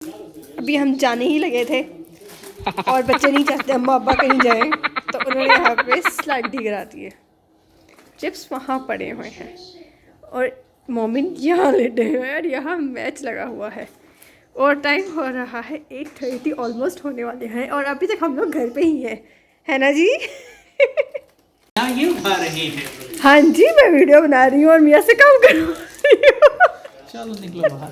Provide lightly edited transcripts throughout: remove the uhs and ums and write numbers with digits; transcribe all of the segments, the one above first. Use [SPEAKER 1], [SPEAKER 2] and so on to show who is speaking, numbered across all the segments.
[SPEAKER 1] अभी हम जाने ही लगे थे और बच्चे नहीं चाहते अम्मा अब्बा कहीं जाएं, तो उन्होंने यहाँ पे स्लाइड गिरा दी है। चिप्स वहाँ पड़े हुए हैं और मोमिन यहाँ लेटे हुए हैं और यहाँ मैच लगा हुआ है और टाइम हो रहा है 8:30, ऑलमोस्ट होने वाले हैं और अभी तक हम लोग घर पे ही हैं, है ना जी?
[SPEAKER 2] ये उठा रहे हैं।
[SPEAKER 1] हाँ जी, मैं वीडियो बना रही हूँ और मियाँ से काम कर रही हूँ।
[SPEAKER 2] चलो निकलो बाहर।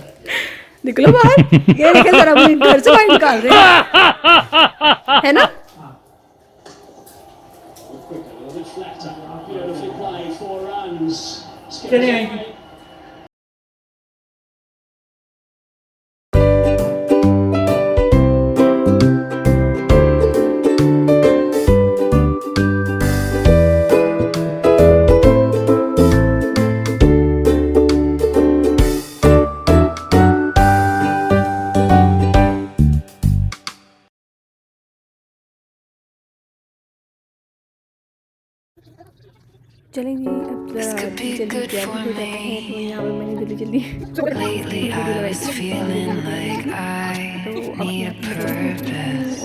[SPEAKER 1] निकलो बाहर। ये देखे जरा, मुझे घर से बाहर निकाल रहे हैं, है ना?
[SPEAKER 2] चले आएंगे।
[SPEAKER 1] चलेंगे अब जल्दी जल्दी तैयार हो जाते हैं, तो यहाँ पर मैंने जल्दी जल्दी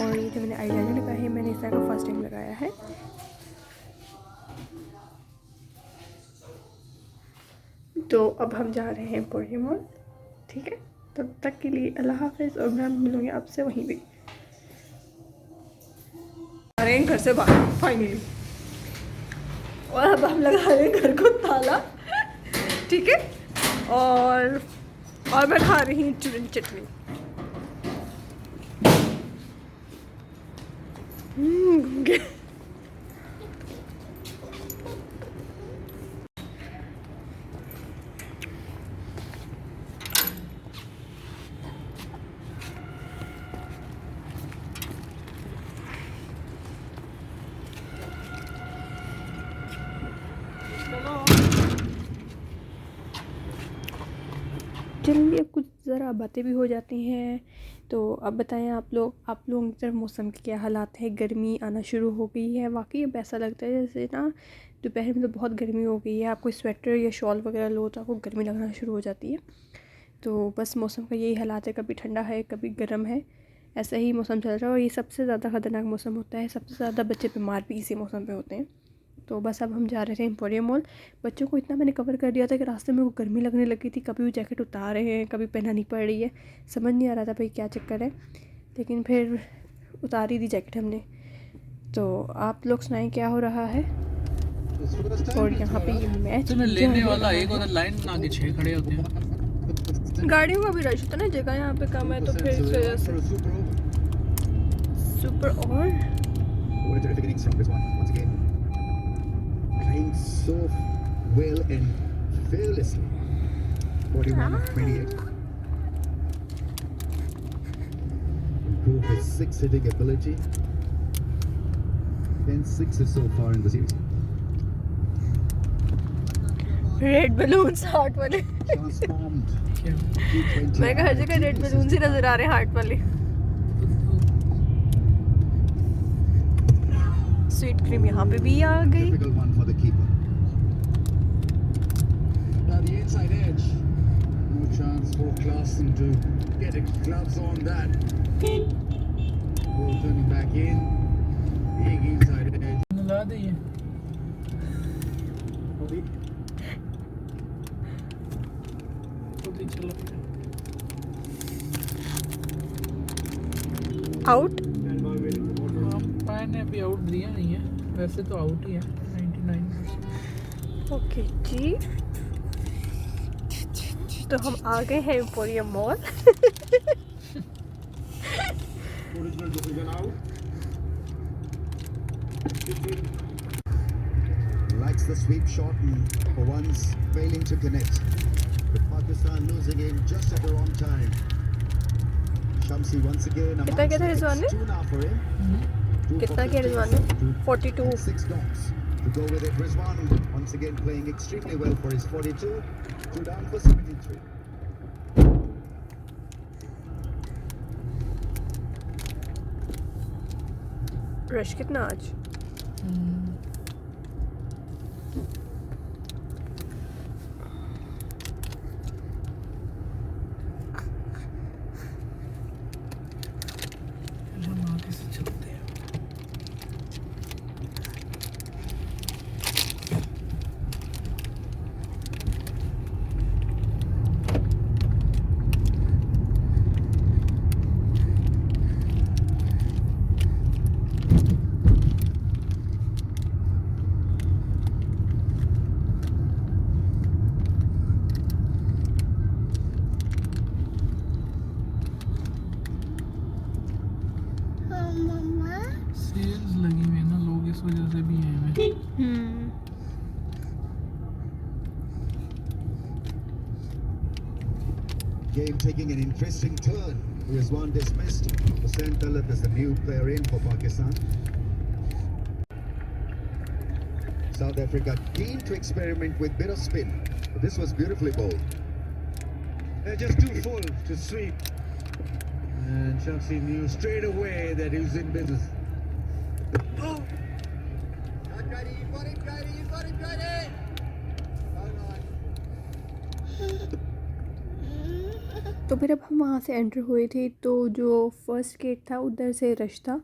[SPEAKER 1] और ये जो मैंने आईलाइनर लगाया है, मैंने इस तरह का फर्स्ट टाइम लगाया है। तो अब हम जा रहे हैं एम्पोरियम मॉल, ठीक है? तब तक के लिए अल्लाह हाफिज़ और मैं मिलूँगी आपसे वहीं पे। आ रहे हैं घर से बाहर फाइनली और अब हम लगा रहे हैं घर को ताला, ठीक है? और मैं खा रही हूँ चटनी। चलिए अब कुछ ज़रा बातें भी हो जाती हैं। तो अब बताएं आप लोगों की तरफ मौसम के क्या हालात है? गर्मी आना शुरू हो गई है? वाकई अब ऐसा लगता है जैसे ना दोपहर में तो बहुत गर्मी हो गई है, आपको स्वेटर या शॉल वगैरह लो तो आपको गर्मी लगना शुरू हो जाती है। तो बस मौसम का यही हालात है, कभी ठंडा है कभी गर्म है, ऐसा ही मौसम चल रहा है और ये सबसे ज़्यादा ख़तरनाक मौसम होता है, सबसे ज़्यादा बच्चे बीमार भी इसी मौसम पे होते हैं। तो बस अब हम जा रहे थे एम्पोरियम मॉल। बच्चों को इतना मैंने कवर कर दिया था कि रास्ते में वो गर्मी लगने लगी थी, कभी वो जैकेट उतार रहे हैं कभी पहनानी पड़ रही है, समझ नहीं आ रहा था भाई क्या चक्कर है, लेकिन फिर उतार ही दी जैकेट हमने। तो आप लोग सुनाएं क्या हो रहा है? और यहाँ पे ये मैच
[SPEAKER 2] लेने वाला एक और लाइन बना के 6 खड़े होते हैं।
[SPEAKER 1] गाड़ियों का भी रश होता है ना, जगह यहाँ पे कम है तो फिर इस वजह से सुपर और
[SPEAKER 3] playing so well and fearlessly. 41 of 28. Improved his 6 hitting ability. 10 sixes so far in the series.
[SPEAKER 1] Red balloons heart वाले।
[SPEAKER 3] Transformed.
[SPEAKER 1] मैं कहा हर जगह रेड बलून्स ही नजर आ रहे हैं हार्ट वाले। स्वीट क्रीम यहाँ पे भी आ गई।
[SPEAKER 3] Difficult one for the keeper. Now the inside edge. No chance for Klaassen to get his gloves on that. Ball turning back in. Big inside edge.
[SPEAKER 2] ला दे ये। चलो
[SPEAKER 1] आउट।
[SPEAKER 2] पाए ने अभी आउट दिया नहीं है, वैसे तो आउट ही है 99%।
[SPEAKER 1] ओके जी, तो हम आ गए हैं emporium mall.
[SPEAKER 3] Likes the sweep shot and for once failing to connect. With Pakistan losing in just at the wrong time. Shamsi once again
[SPEAKER 1] कितना क्या था रिजवान ने?
[SPEAKER 3] 2 now for him.
[SPEAKER 1] कितना क्या रिजवान ने? 42।
[SPEAKER 3] 6 dots to go with it. Rizwan once again playing extremely well for his 42. 2 down for 73.
[SPEAKER 1] Rush कितना आज?
[SPEAKER 2] Sales लगी हुई है ना, लोग इस वजह से भी हैं में।
[SPEAKER 3] Game taking an interesting turn. Here's one dismissed. Hussain Talib is the new player in for Pakistan. South Africa keen to experiment with bit of spin. But this was beautifully bowled. They're just too full to sweep. And Shamsi knew straight away that he was in business. Oh! Not ready, you got it, Grady, you got it, Grady! No, no.
[SPEAKER 1] तो फिर अब हम वहाँ से enter हुए थे, तो जो फर्स्ट गेट था उधर से रश था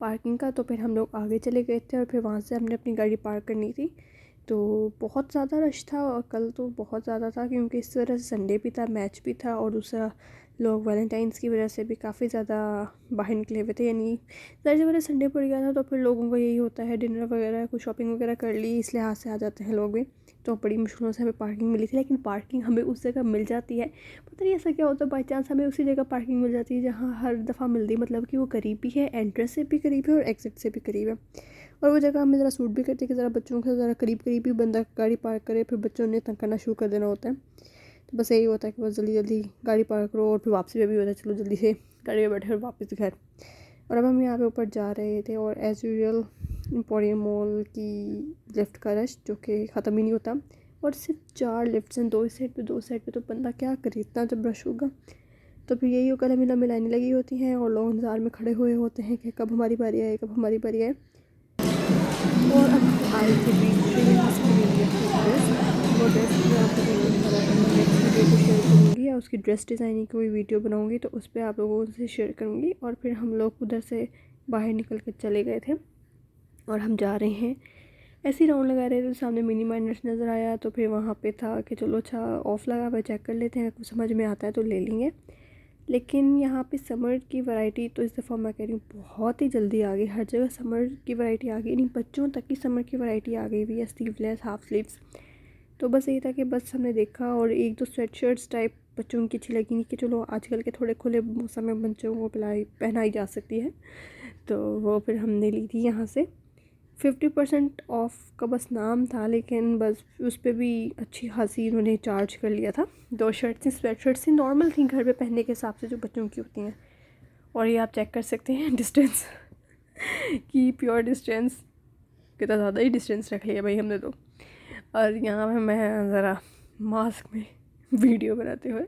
[SPEAKER 1] पार्किंग का, तो फिर हम लोग आगे चले गए थे और फिर वहाँ से हमने अपनी गाड़ी पार्क करनी थी। तो बहुत ज़्यादा रश था और कल तो बहुत ज़्यादा था, क्योंकि इस वजह से संडे भी था, मैच भी था, और दूसरा लोग वैलेंटाइंस की वजह से भी काफ़ी ज़्यादा बाहर निकले हुए थे। यानी ज़्यादा वजह संडे पड़ गया था, तो फिर लोगों को यही होता है डिनर वगैरह कुछ शॉपिंग वगैरह कर ली, इस लिहाज से आ जाते हैं लोग भी। तो बड़ी मुश्किलों से हमें पार्किंग मिली थी, लेकिन पार्किंग हमें उस जगह मिल जाती है, पता नहीं ऐसा क्या होता है, बाई चांस हमें उसी जगह पार्किंग मिल जाती है जहाँ हर दफ़ा मिलती है, मतलब कि वो करीब भी है, एंट्रेंस से भी करीब है और एग्जिट से भी करीब है, और वो जगह हमें ज़रा सूट भी करती है कि ज़रा बच्चों के ज़रा करीब करीब ही बंदा गाड़ी पार्क करे, फिर बच्चों ने तंग करना शुरू कर देना होता है। तो बस यही होता है कि बस जल्दी जल्दी गाड़ी पार्क करो और फिर वापसी में भी होता है चलो जल्दी से गाड़ी में बैठे और वापस घर। और अब हम यहाँ पे ऊपर जा रहे थे, और एज़ यूजुअल एम्पोरियम मॉल की लिफ्ट का रश जो कि ख़त्म ही नहीं होता, और सिर्फ 4 लिफ्ट्स हैं, 2 इस साइड पे 2 साइड पे, तो बंदा क्या करे इतना जब रश होगा। तो फिर यही होगा, लंबी लंबी लाइनें लगी होती हैं और लोग इंतज़ार में खड़े हुए होते हैं कि कब हमारी बारी आए, कब हमारी बारी आए। और अब आई थी वो ड्रेस मैं आपको नेक्स्ट वीडियो को शेयर करूँगी, या उसकी ड्रेस डिज़ाइनिंग की कोई वीडियो बनाऊँगी तो उस पर आप लोगों से शेयर करूँगी। और फिर हम लोग उधर से बाहर निकल कर चले गए थे और हम जा रहे हैं, ऐसे ही राउंड लगा रहे थे, सामने मिनी माइनर्स नज़र आया, तो फिर वहाँ पे था कि चलो अच्छा ऑफ़ लगा हुआ चेक कर लेते हैं, कुछ समझ में आता है तो ले लेंगे। लेकिन यहाँ पे समर की वैरायटी तो इस दफ़ा मैं कह रही हूँ बहुत ही जल्दी आ गई, हर जगह समर की वैरायटी आ गई, नहीं बच्चों तक की समर की वैरायटी आ गई भी है, स्लीवलेस हाफ स्लीव्स। तो बस यही था कि बस हमने देखा और एक दो स्वेट शर्ट्स टाइप बच्चों की अच्छी लगी, नहीं कि चलो आजकल के थोड़े खुले मौसम में बच्चों को पहनाई जा सकती है, तो वो फिर हमने ली थी यहाँ से। 50% ऑफ का बस नाम था, लेकिन बस उस पर भी अच्छी खासी उन्होंने चार्ज कर लिया था। 2 शर्ट्स थी, स्वेट शर्ट्स थी, नॉर्मल थी घर पे पहनने के हिसाब से जो बच्चों की होती हैं। और ये आप चेक कर सकते हैं डिस्टेंस कि प्योर डिस्टेंस कितना ज़्यादा ही डिस्टेंस रख लिया भाई हमने तो। और यहाँ पे मैं ज़रा मास्क में वीडियो बनाते हुए,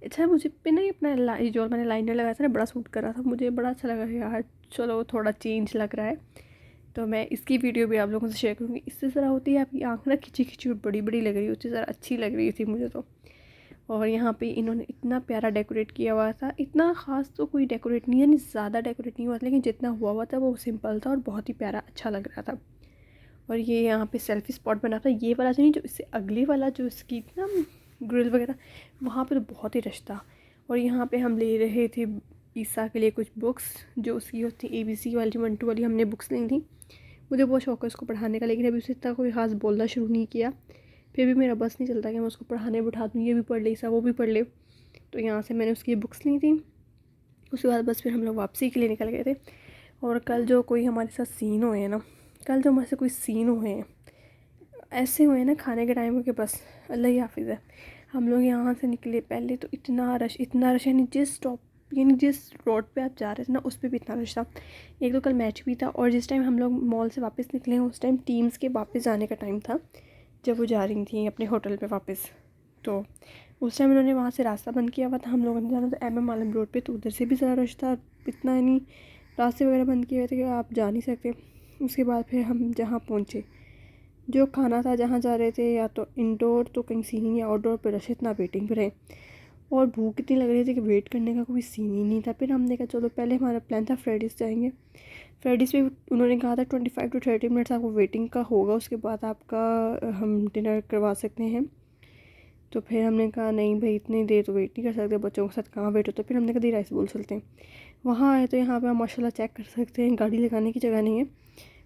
[SPEAKER 1] अच्छा मुझे पे नहीं अपना जो मैंने लाइनर लगाया था ना बड़ा सूट कर रहा था, मुझे बड़ा अच्छा लगा यार, चलो थोड़ा चेंज लग रहा है, तो मैं इसकी वीडियो भी आप लोगों से शेयर करूँगी। इससे ज़रा होती है आपकी आँख ना खिंची खिंची बड़ी बड़ी लग रही होती है, ज़रा अच्छी लग रही थी मुझे तो। और यहाँ पे इन्होंने इतना प्यारा डेकोरेट किया हुआ था, इतना ख़ास तो कोई डेकोरेट नहीं है, नहीं ज़्यादा डेकोरेट नहीं हुआ था, लेकिन जितना हुआ था वो सिंपल था और बहुत ही प्यारा अच्छा लग रहा था। और ये यहाँ पे सेल्फ़ी स्पॉट बना था, ये वाला जो नहीं, जो इससे अगले वाला जो इसकी ना ग्रिल वगैरह, वहाँ पे तो बहुत ही रश था। और यहाँ पे हम ले रहे थे ईसा के लिए कुछ बुक्स जो उसकी होती ABC वाली 1 2 वाली हमने बुक्स ली थी। मुझे बहुत शौक़ है उसको पढ़ाने का, लेकिन अभी उसे इतना कोई ख़ास बोलना शुरू नहीं किया, फिर भी मेरा बस नहीं चलता कि मैं उसको पढ़ाने बैठा दूँ, ये भी पढ़ ले ईसा वो भी पढ़ ले। तो यहाँ से मैंने उसकी बुक्स ली थी, उसके बाद बस फिर हम लोग वापसी के लिए निकल गए थे। और कल जो कोई हमारे साथ सीन हुए हैं ना, कल जो हमारे से कोई सीन हुए हैं ऐसे हुए हैं ना खाने के टाइम के, बस अल्लाह ही हाफिज़ है। हम लोग यहाँ से निकले पहले तो इतना रश यानी जिस रोड पे आप जा रहे थे ना उस पे भी इतना रश था। एक तो कल मैच भी था, और जिस टाइम हम लोग मॉल से वापस निकले हैं उस टाइम टीम्स के वापस जाने का टाइम था, जब वो जा रही थी अपने होटल पे वापस। तो उस टाइम उन्होंने वहाँ से रास्ता बंद किया हुआ था, हम लोगों ने जाना था MM आलम रोड पे, तो उधर से भी ज़्यादा रश था, इतना यानी रास्ते वगैरह बंद किए हुए थे कि आप जा नहीं सकते। उसके बाद फिर हम जहाँ पहुँचे, जो खाना था जहाँ जा रहे थे, या तो इंडोर तो कहीं सीन ही नहीं, आउटडोर पर रश इतना वेटिंग पे रहे, और भूख इतनी लग रही थी कि वेट करने का कोई सीन ही नहीं था। फिर हमने कहा चलो पहले हमारा प्लान था फ्रेडिस जाएंगे, फ्रेडिस पे उन्होंने कहा था 25 to 30 मिनट्स आपको वेटिंग का होगा, उसके बाद आपका हम डिनर करवा सकते हैं। तो फिर हमने कहा नहीं भाई इतनी देर तो वेट नहीं कर सकते, बच्चों के साथ कहाँ वेट होता है। फिर हमने कहा दी राइस बोल चलते हैं। वहाँ आए तो यहाँ पे हम माशाल्लाह चेक कर सकते हैं गाड़ी लगाने की जगह नहीं है,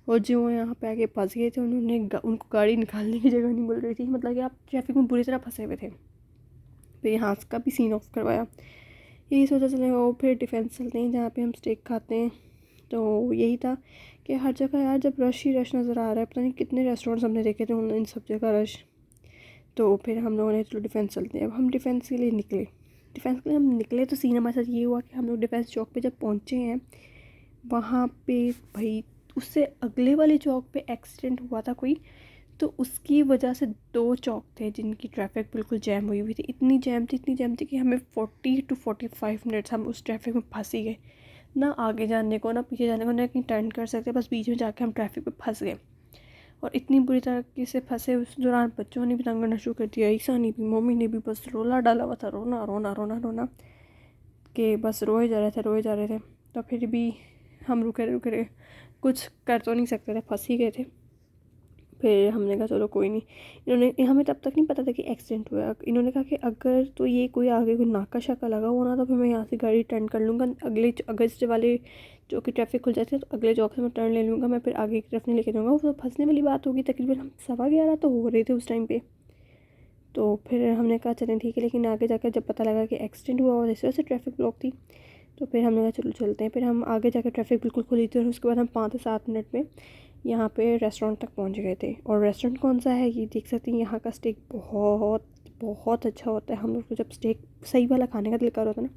[SPEAKER 1] और जो यहाँ पे आके फंस गए थे उनको गाड़ी निकालने की जगह नहीं मिल रही थी, मतलब कि आप ट्रैफिक में बुरी तरह फंसे हुए थे। फिर यहाँ का भी सीन ऑफ करवाया, यही सोचा चले वो फिर डिफेंस चलते हैं जहाँ पे हम स्टेक खाते हैं। तो यही था कि हर जगह यार जब रश ही रश नज़र आ रहा है, पता नहीं कितने रेस्टोरेंट्स हमने देखे थे इन सब जगह रश। तो फिर हम लोगों ने चलो डिफेंस चलते हैं। अब हम डिफेंस के लिए निकले। डिफेंस के लिए हम निकले तो सीन हमारे साथ ये हुआ कि हम लोग डिफेंस चौक पे जब पहुँचे हैं, वहाँ पे भाई उससे अगले वाले चौक पे एक्सीडेंट हुआ था कोई, तो उसकी वजह से 2 चौक थे जिनकी ट्रैफिक बिल्कुल जैम हुई हुई थी। इतनी जैम थी कि हमें 40 to 45 मिनट्स हम उस ट्रैफिक में फंस ही गए। ना आगे जाने को ना पीछे जाने को, ना कहीं टर्न कर सकते, बस बीच में जाके हम ट्रैफिक में फंस गए। और इतनी बुरी तरीके से फंसे, उस दौरान बच्चों ने भी तंग करना शुरू कर दिया, ईसा ने भी, मम्मी ने भी बस रोला डाला हुआ था, रोना रोना रोना रोना कि बस रोए जा रहे थे। तो फिर भी हम रुके कुछ कर तो नहीं सकते थे, फंस ही गए थे। फिर हमने कहा चलो कोई नहीं। इन्होंने, हमें तब तक नहीं पता था कि एक्सीडेंट हुआ है। इन्होंने कहा कि अगर तो ये कोई आगे कोई नाका शाका लगा हुआ ना, तो फिर मैं यहाँ से गाड़ी टर्न कर लूँगा, अगले अगस्त वाले जो कि ट्रैफिक खुल जाती है, तो अगले चौक से मैं टर्न ले लूँगा, मैं फिर आगे की तरफ नहीं लेके जाऊँगा। वो तो फंसने वाली बात होगी। तकरीबन हम 11:15 तो हो रहे थे उस टाइम पर। तो फिर हमने कहा चलें ठीक है, लेकिन आगे जाकर जब पता लगा कि एक्सीडेंट हुआ और इस वजह से ट्रैफिक ब्लॉक थी, तो फिर हमने कहा चलो चलते हैं। फिर हम आगे जाकर ट्रैफिक बिल्कुल खुली थी और उसके बाद हम 5 से 7 मिनट में यहाँ पे रेस्टोरेंट तक पहुँच गए थे। और रेस्टोरेंट कौन सा है ये देख सकते हैं। यहाँ का स्टेक बहुत बहुत अच्छा होता है। हम लोग को जब स्टेक सही वाला खाने का दिल कर होता है ना,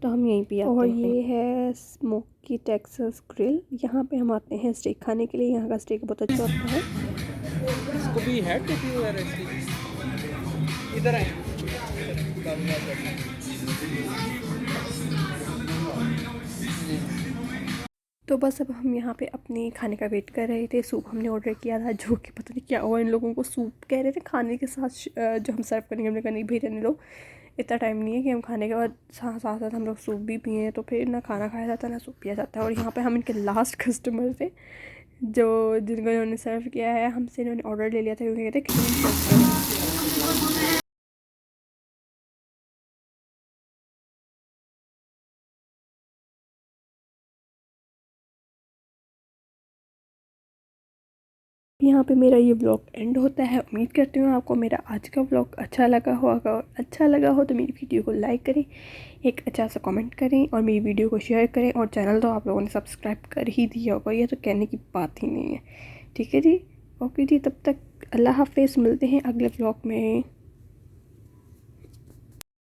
[SPEAKER 1] तो हम यहीं पे आते हैं। और ये है स्मोकी टेक्सास ग्रिल। यहाँ पे हम आते हैं स्टेक खाने के लिए। यहाँ का स्टेक बहुत अच्छा होता है।
[SPEAKER 2] इसको भी है टिपी वगैरह इधर है।
[SPEAKER 1] तो बस अब हम यहाँ पे अपने खाने का वेट कर रहे थे। सूप हमने ऑर्डर किया था, जो कि पता नहीं क्या हुआ इन लोगों को, सूप कह रहे थे खाने के साथ जो हम सर्व करेंगे। हमने कहा नहीं भाई रहने लो, इतना टाइम नहीं है कि हम खाने के बाद साथ साथ हम लोग सूप भी पिए। तो फिर ना खाना खाया जाता ना सूप पिया जाता है। और यहाँ पे हम इनके लास्ट कस्टमर थे जो जिनको इन्होंने सर्व किया है। हमसे इन्होंने ऑर्डर ले लिया था क्योंकि कहते किचन यहाँ पे मेरा ये व्लॉग एंड होता है। उम्मीद करती हूँ आपको मेरा आज का व्लॉग अच्छा लगा होगा। अच्छा लगा हो तो मेरी वीडियो को लाइक करें, एक अच्छा सा कमेंट करें और मेरी वीडियो को शेयर करें। और चैनल तो आप लोगों ने सब्सक्राइब कर ही दिया होगा, ये तो कहने की बात ही नहीं है। ठीक है जी, ओके जी, तब तक अल्लाह हाफिज़। मिलते हैं अगले व्लॉग में।